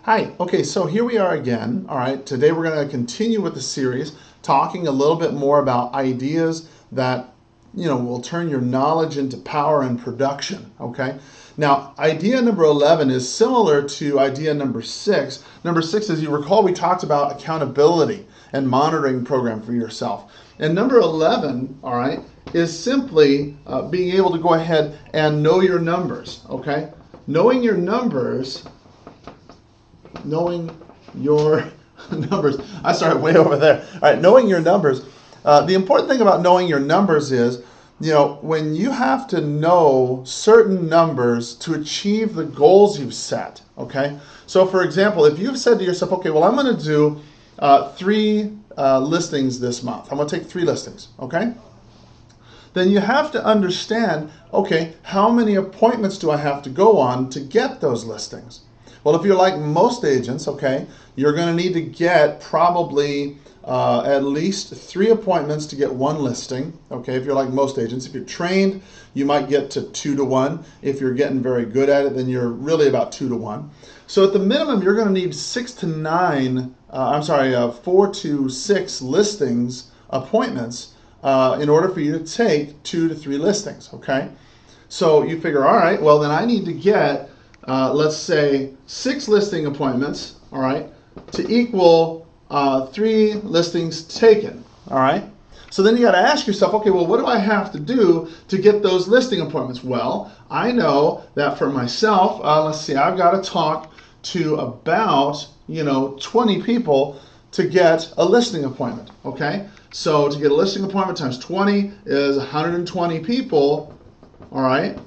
Hi, okay, so here we are again. All right, today we're going to continue with the series talking a little bit more about ideas that, will turn your knowledge into power and production, okay? Now, idea number 11 is similar to idea number 6. Number 6, as you recall, we talked about accountability and monitoring program for yourself. And number 11, all right, is simply being able to go ahead and know your numbers, okay? Knowing your numbers I started way over there. All right, knowing your numbers. The important thing about knowing your numbers is, when you have to know certain numbers to achieve the goals you've set, okay? So for example, if you've said to yourself, okay, well, I'm going to do 3 listings this month. I'm going to take 3 listings, okay? Then you have to understand, okay, how many appointments do I have to go on to get those listings? Well, if you're like most agents, okay, you're going to need to get probably at least 3 appointments to get 1 listing, okay, if you're like most agents. If you're trained, you might get to 2 to 1. If you're getting very good at it, then you're really about 2 to 1. So at the minimum, you're going to need 4 to 6 listings, appointments, in order for you to take 2 to 3 listings, okay? So you figure, all right, well, then I need to get let's say 6 listing appointments, all right, to equal 3 listings taken, all right? So then you got to ask yourself, okay, well, what do I have to do to get those listing appointments? Well, I know that for myself, let's see, I've got to talk to about, 20 people to get a listing appointment, okay? So to get a listing appointment times 20 is 120 people, all right,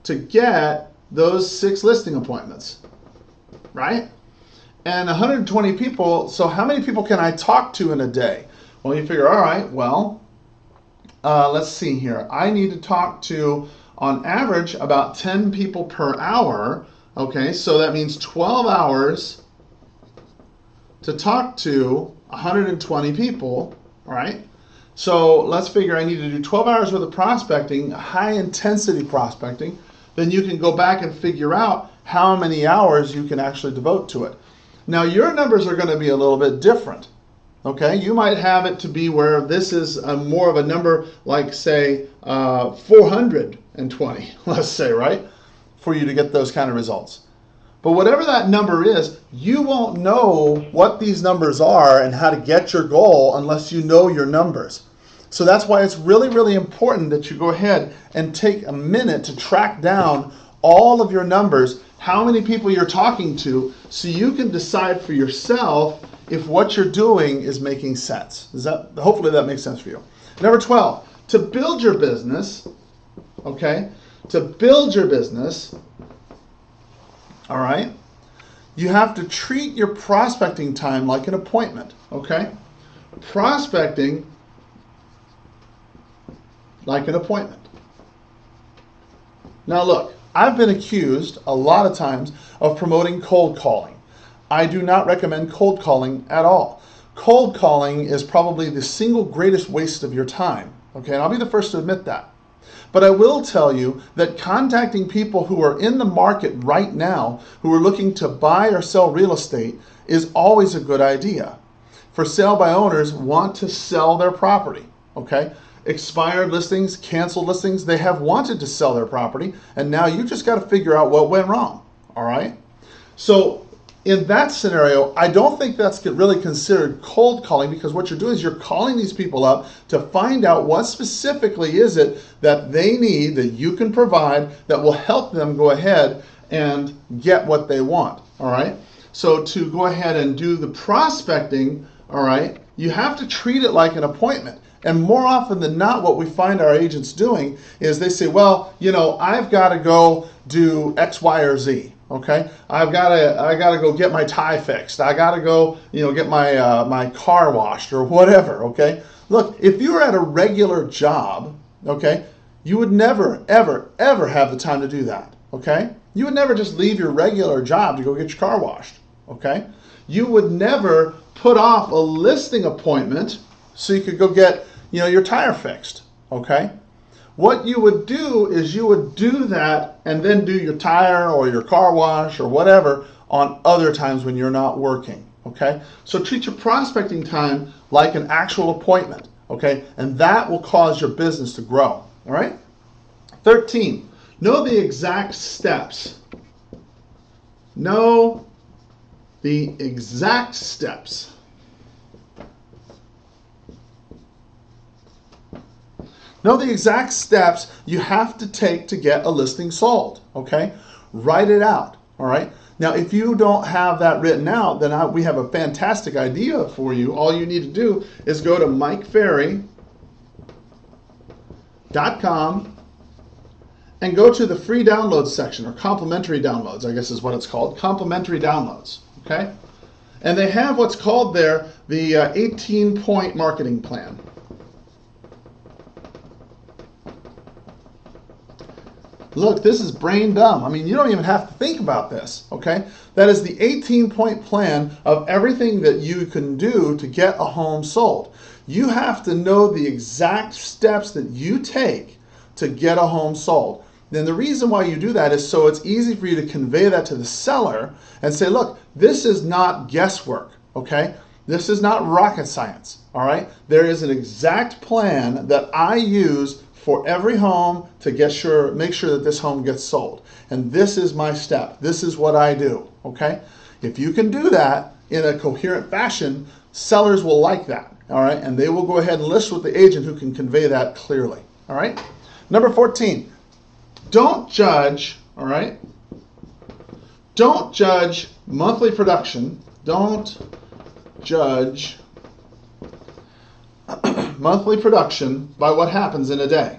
to get those 6 listing appointments, right? And 120 people, so how many people can I talk to in a day? Well, you figure, all right, well, let's see here. I need to talk to, on average, about 10 people per hour, okay? So that means 12 hours to talk to 120 people, all right? So let's figure I need to do 12 hours worth of prospecting, high intensity prospecting. Then you can go back and figure out how many hours you can actually devote to it. Now, your numbers are going to be a little bit different, okay? You might have it to be where this is more of a number like, say, 420, let's say, right, for you to get those kind of results. But whatever that number is, you won't know what these numbers are and how to get your goal unless you know your numbers. So that's why it's really, really important that you go ahead and take a minute to track down all of your numbers, how many people you're talking to, so you can decide for yourself if what you're doing is making sense. Hopefully that makes sense for you. Number 12, to build your business, okay, all right, you have to treat your prospecting time like an appointment, okay? Prospecting like an appointment. Now look, I've been accused a lot of times of promoting cold calling. I do not recommend cold calling at all. Cold calling is probably the single greatest waste of your time, okay? And I'll be the first to admit that. But I will tell you that contacting people who are in the market right now, who are looking to buy or sell real estate, is always a good idea. For sale by owners want to sell their property, okay? Expired listings, canceled listings, they have wanted to sell their property, and now you just got to figure out what went wrong, all right? So in that scenario, I don't think that's really considered cold calling, because what you're doing is you're calling these people up to find out what specifically is it that they need that you can provide that will help them go ahead and get what they want, all right? So to go ahead and do the prospecting, all right, you have to treat it like an appointment. And more often than not, what we find our agents doing is they say, well, I've got to go do X, Y, or Z. Okay, I gotta go get my tie fixed. I gotta go, get my car washed or whatever. Okay, look, if you were at a regular job, okay, you would never, ever, ever have the time to do that. Okay, you would never just leave your regular job to go get your car washed. Okay, you would never put off a listing appointment so you could go get, your tire fixed. Okay. What you would do is you would do that and then do your tire or your car wash or whatever on other times when you're not working, okay? So treat your prospecting time like an actual appointment, okay? And that will cause your business to grow, all right? 13, know the exact steps. Know the exact steps. Know the exact steps you have to take to get a listing sold, okay? Write it out, all right? Now, if you don't have that written out, then we have a fantastic idea for you. All you need to do is go to MikeFerry.com and go to the free downloads section, or complimentary downloads, I guess is what it's called, complimentary downloads, okay? And they have what's called there the 18-point marketing plan. Look, this is brain dumb. I mean, you don't even have to think about this, okay? That is the 18-point plan of everything that you can do to get a home sold. You have to know the exact steps that you take to get a home sold. Then the reason why you do that is so it's easy for you to convey that to the seller and say, look, this is not guesswork, okay? This is not rocket science, all right? There is an exact plan that I use for every home to make sure that this home gets sold. And this is my step. This is what I do, okay? If you can do that in a coherent fashion, sellers will like that, all right? And they will go ahead and list with the agent who can convey that clearly, all right? Number 14, don't judge, all right? Don't judge monthly production. Don't judge monthly production by what happens in a day.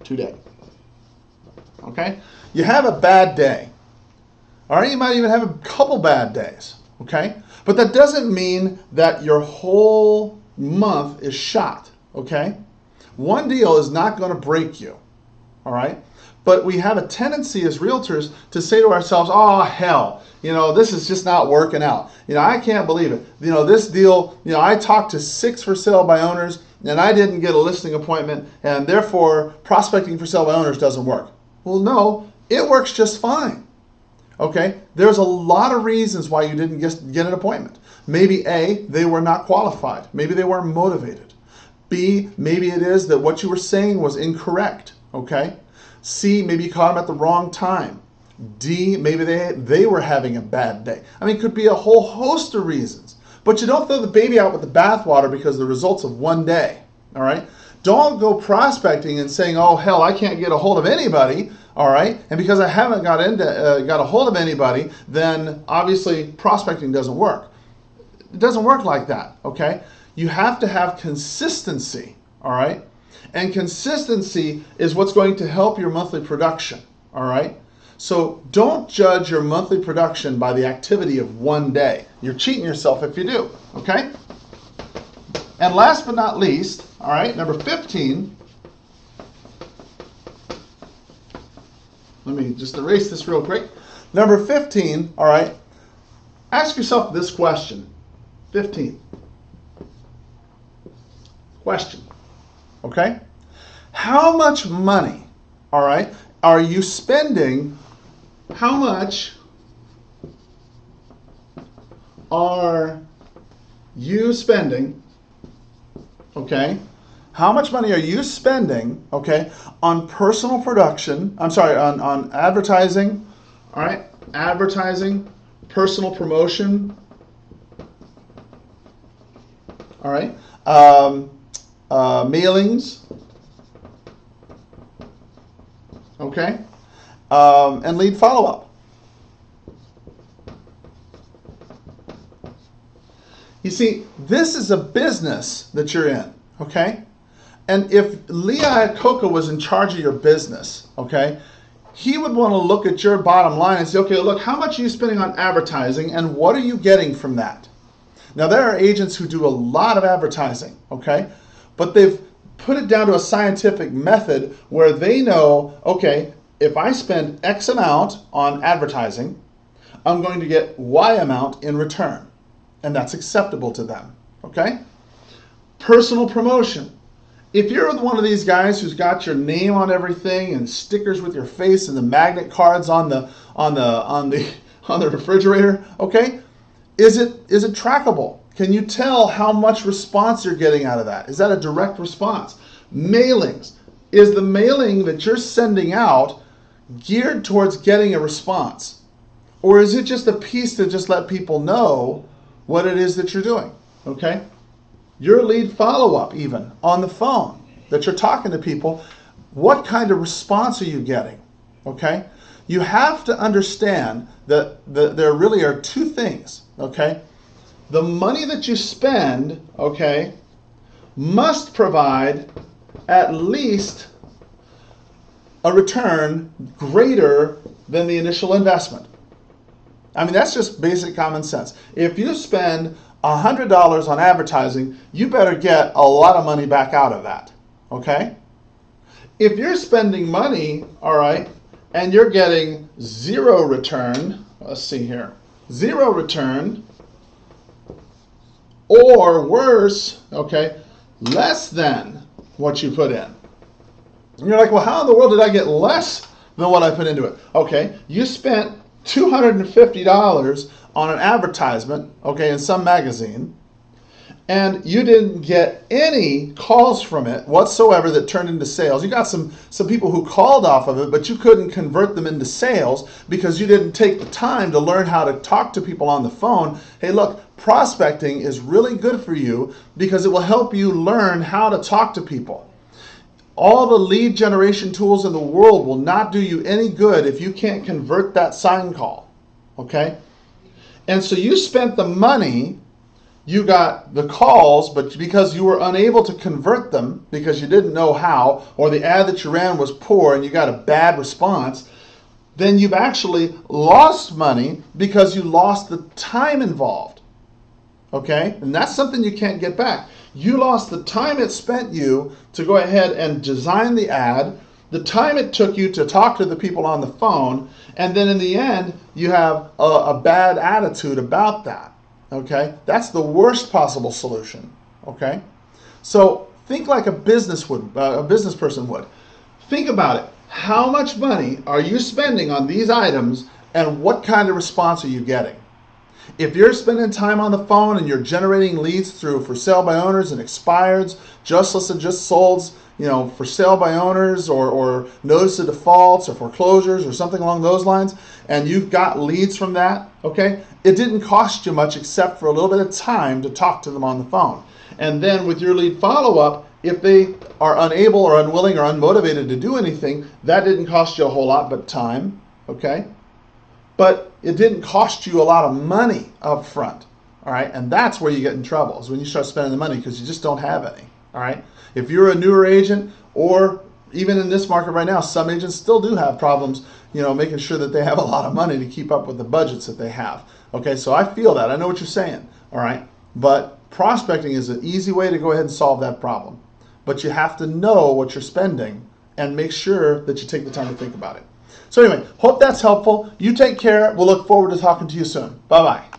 Today. Okay? You have a bad day. All right? You might even have a couple bad days. Okay? But that doesn't mean that your whole month is shot. Okay? One deal is not going to break you, all right? But we have a tendency as realtors to say to ourselves, oh, hell, this is just not working out. I can't believe it. This deal, I talked to 6 for sale by owners and I didn't get a listing appointment, and therefore prospecting for sale by owners doesn't work. Well, no, it works just fine, okay? There's a lot of reasons why you didn't get an appointment. Maybe A, they were not qualified. Maybe they weren't motivated. B, maybe it is that what you were saying was incorrect, okay? C, maybe you caught them at the wrong time. D, maybe they were having a bad day. I mean, it could be a whole host of reasons. But you don't throw the baby out with the bathwater because of the results of one day, all right? Don't go prospecting and saying, oh, hell, I can't get a hold of anybody, all right? And because I haven't got a hold of anybody, then obviously prospecting doesn't work. It doesn't work like that, okay? You have to have consistency, all right? And consistency is what's going to help your monthly production, all right? So don't judge your monthly production by the activity of one day. You're cheating yourself if you do, okay? And last but not least, all right, number 15. Let me just erase this real quick. Number 15, all right, ask yourself this question. 15. Question, okay? How much money, all right, are you spending? How much are you spending, okay? How much money are you spending, okay, on personal production, on advertising, all right, advertising, personal promotion, all right, mailings, okay, and lead follow-up. You see, this is a business that you're in, okay? And if Lee Iacocca was in charge of your business, okay, he would want to look at your bottom line and say, okay, look, how much are you spending on advertising and what are you getting from that? Now, there are agents who do a lot of advertising, okay, but they've put it down to a scientific method where they know, okay, if I spend X amount on advertising, I'm going to get Y amount in return. and that's acceptable to them. Okay? Personal promotion. If you're one of these guys who's got your name on everything and stickers with your face and the magnet cards on the refrigerator, okay? Is it trackable? Can you tell how much response you're getting out of that? Is that a direct response? Mailings. Is the mailing that you're sending out geared towards getting a response? Or is it just a piece to just let people know what it is that you're doing? Okay? Your lead follow-up even on the phone that you're talking to people, what kind of response are you getting? Okay? You have to understand that there really are two things, okay? The money that you spend, okay, must provide at least a return greater than the initial investment. I mean, that's just basic common sense. If you spend $100 on advertising, you better get a lot of money back out of that, okay? If you're spending money, all right, and you're getting zero return, let's see here, zero return, or worse, okay, less than what you put in. And you're like, well, how in the world did I get less than what I put into it? Okay, you spent $250 on an advertisement, okay, in some magazine, and you didn't get any calls from it whatsoever that turned into sales. You got some people who called off of it, but you couldn't convert them into sales because you didn't take the time to learn how to talk to people on the phone. Hey, look, prospecting is really good for you because it will help you learn how to talk to people. All the lead generation tools in the world will not do you any good if you can't convert that sign call, okay? And so you spent the money, you got the calls, but because you were unable to convert them because you didn't know how, or the ad that you ran was poor and you got a bad response, then you've actually lost money because you lost the time involved, okay? And that's something you can't get back. You lost the time it spent you to go ahead and design the ad, the time it took you to talk to the people on the phone, and then in the end, you have a bad attitude about that, okay? That's the worst possible solution, okay? So think like a business person would. Think about it. How much money are you spending on these items, and what kind of response are you getting? If you're spending time on the phone and you're generating leads through for sale by owners and expireds, just listed, just solds, you know, for sale by owners or notice of defaults or foreclosures or something along those lines, and you've got leads from that, okay, it didn't cost you much except for a little bit of time to talk to them on the phone. And then with your lead follow-up, if they are unable or unwilling or unmotivated to do anything, that didn't cost you a whole lot but time, okay? But it didn't cost you a lot of money up front, all right? And that's where you get in trouble, is when you start spending the money because you just don't have any, all right? If you're a newer agent, or even in this market right now, some agents still do have problems, you know, making sure that they have a lot of money to keep up with the budgets that they have, okay? So I feel that. I know what you're saying, all right? But prospecting is an easy way to go ahead and solve that problem. But you have to know what you're spending and make sure that you take the time to think about it. So anyway, hope that's helpful. You take care. We'll look forward to talking to you soon. Bye-bye.